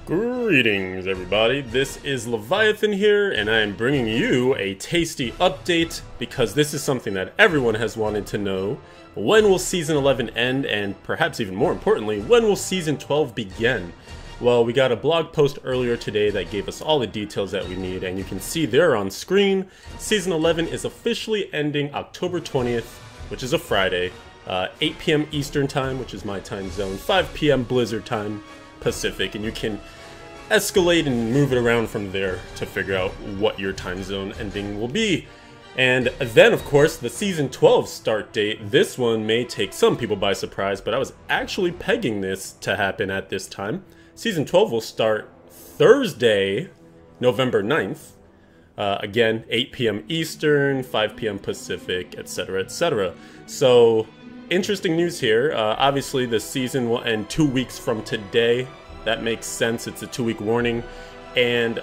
Greetings everybody, this is Leviathan here, and I am bringing you a tasty update because this is something that everyone has wanted to know. When will Season 11 end, and perhaps even more importantly, when will Season 12 begin? Well, we got a blog post earlier today that gave us all the details that we need, and you can see there on screen, Season 11 is officially ending October 20th, which is a Friday, 8 p.m. Eastern Time, which is my time zone, 5 p.m. Blizzard Time, Pacific, and you can escalate and move it around from there to figure out what your time zone ending will be. And then, of course, the Season 12 start date. This one may take some people by surprise, but I was actually pegging this to happen at this time. Season 12 will start Thursday, November 9th. Again, 8 p.m. Eastern, 5 p.m. Pacific, etc., etc. So, interesting news here. Obviously, the season will end 2 weeks from today. That makes sense. It's a 2-week warning. And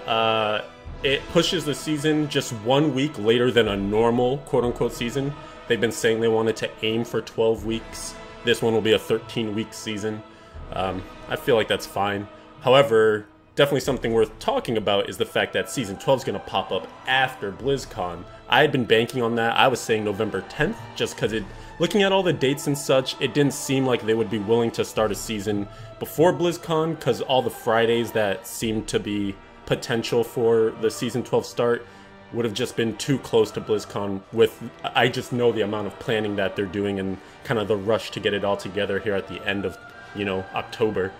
it pushes the season just 1 week later than a normal quote-unquote season. They've been saying they wanted to aim for 12 weeks. This one will be a 13-week season. I feel like that's fine. However, definitely something worth talking about is the fact that Season 12 is going to pop up after BlizzCon. I had been banking on that. I was saying November 10th, just because looking at all the dates and such, it didn't seem like they would be willing to start a season before BlizzCon, because all the Fridays that seemed to be potential for the Season 12 start would have just been too close to BlizzCon. I just know the amount of planning that they're doing and kind of the rush to get it all together here at the end of, October.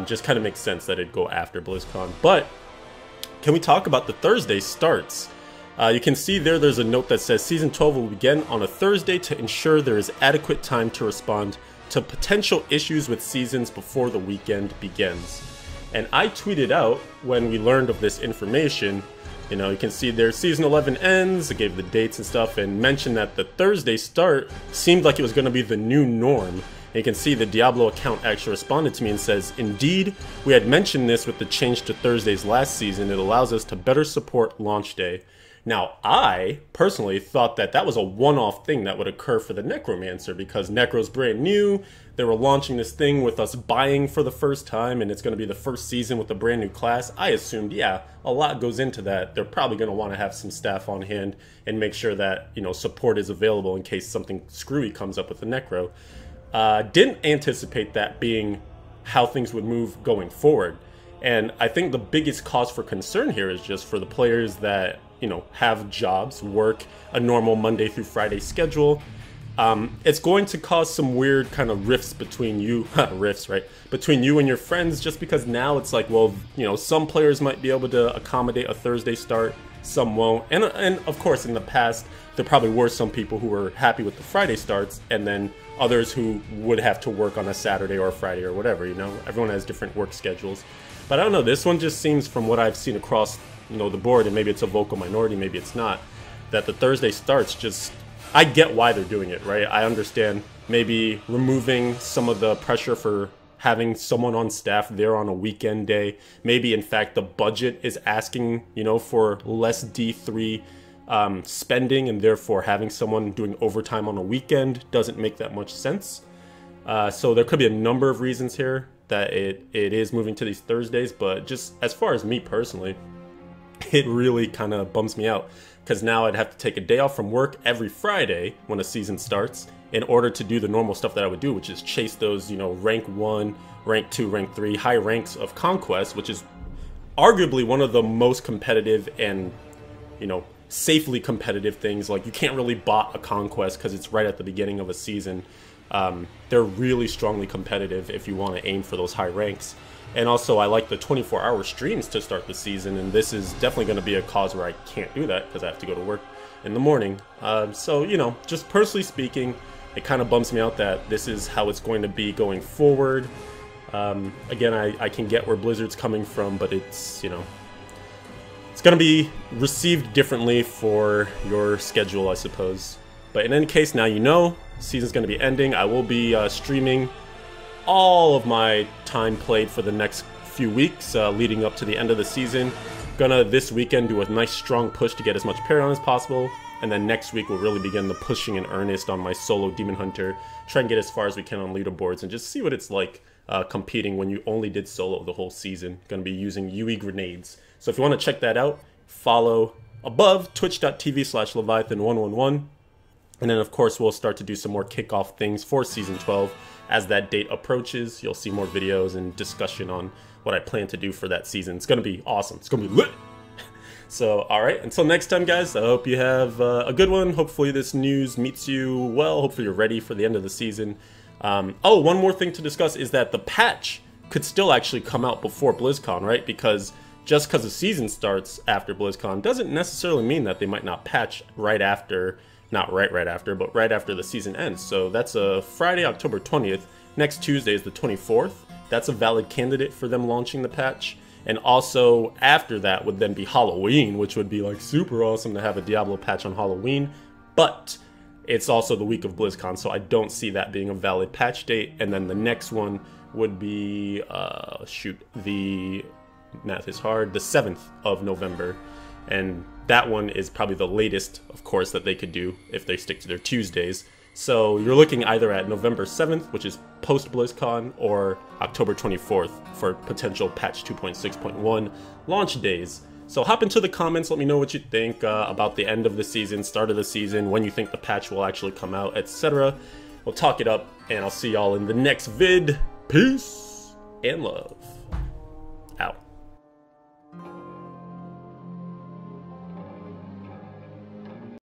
Just kind of makes sense that it'd go after BlizzCon. But can we talk about the Thursday starts? You can see there's a note that says Season 12 will begin on a Thursday to ensure there is adequate time to respond to potential issues with seasons before the weekend begins. And I tweeted out when we learned of this information, you can see there Season 11 ends, I gave the dates and stuff, and mentioned that the Thursday start seemed like it was going to be the new norm. And you can see the Diablo account actually responded to me and says, "Indeed, we had mentioned this with the change to Thursdays last season. It allows us to better support launch day." Now, I personally thought that that was a one-off thing that would occur for the Necromancer, because Necro's brand new. They were launching this thing with us buying for the first time, and it's going to be the first season with a brand new class. I assumed, yeah, a lot goes into that. They're probably going to want to have some staff on hand and make sure that, support is available in case something screwy comes up with the Necro. Didn't anticipate that being how things would move going forward. And I think the biggest cause for concern here is just for the players that, have jobs, work a normal Monday through Friday schedule. It's going to cause some weird kind of rifts between you, between you and your friends, just because now it's like, well, some players might be able to accommodate a Thursday start, some won't. And of course, in the past, there probably were some people who were happy with the Friday starts, and then others who would have to work on a Saturday or a Friday or whatever, Everyone has different work schedules. But I don't know, this one just seems, from what I've seen across, the board, and maybe it's a vocal minority, maybe it's not, that the Thursday starts just, I get why they're doing it, right? I understand maybe removing some of the pressure for having someone on staff there on a weekend day. Maybe, in fact, the budget is asking, for less D3 spending, and therefore having someone doing overtime on a weekend doesn't make that much sense. So there could be a number of reasons here that it is moving to these Thursdays, but just as far as me personally, it really kind of bums me out, because now I'd have to take a day off from work every Friday when a season starts in order to do the normal stuff that I would do, which is chase those, rank 1, rank 2, rank 3, high ranks of Conquest, which is arguably one of the most competitive and, safely competitive things. Like, you can't really bot a Conquest because it's right at the beginning of a season. They're really strongly competitive if you want to aim for those high ranks. And also, I like the 24-hour streams to start the season, and this is definitely going to be a cause where I can't do that because I have to go to work in the morning. So, just personally speaking, it kind of bums me out that this is how it's going to be going forward. Again, I can get where Blizzard's coming from, but it's, it's going to be received differently for your schedule, I suppose. But in any case, now season's going to be ending. I will be streaming all of my time played for the next few weeks leading up to the end of the season. Gonna this weekend do a nice strong push to get as much Paragon as possible, and then next week we'll really begin the pushing in earnest on my solo Demon Hunter, try and get as far as we can on leaderboards and just see what it's like competing when you only did solo the whole season. Going to be using UE grenades. So if you want to check that out, follow above, twitch.tv/Leviathan111. And then, of course, we'll start to do some more kickoff things for Season 12. As that date approaches, you'll see more videos and discussion on what I plan to do for that season. It's going to be awesome. It's going to be lit. So, alright, until next time, guys, I hope you have a good one. Hopefully this news meets you well. Hopefully you're ready for the end of the season. Oh, one more thing to discuss is that the patch could still actually come out before BlizzCon, right? Because just because the season starts after BlizzCon doesn't necessarily mean that they might not patch right after, not right after, but right after the season ends. So that's a Friday, October 20th. Next Tuesday is the 24th. That's a valid candidate for them launching the patch. And also, after that would then be Halloween, which would be like super awesome to have a Diablo patch on Halloween. But it's also the week of BlizzCon, so I don't see that being a valid patch date. And then the next one would be, the math is hard, the 7th of November. And that one is probably the latest, of course, that they could do if they stick to their Tuesdays. So you're looking either at November 7th, which is post-BlizzCon, or October 24th for potential patch 2.6.1 launch days. So hop into the comments, let me know what you think about the end of the season, start of the season, when you think the patch will actually come out, etc. We'll talk it up, and I'll see y'all in the next vid. Peace and love.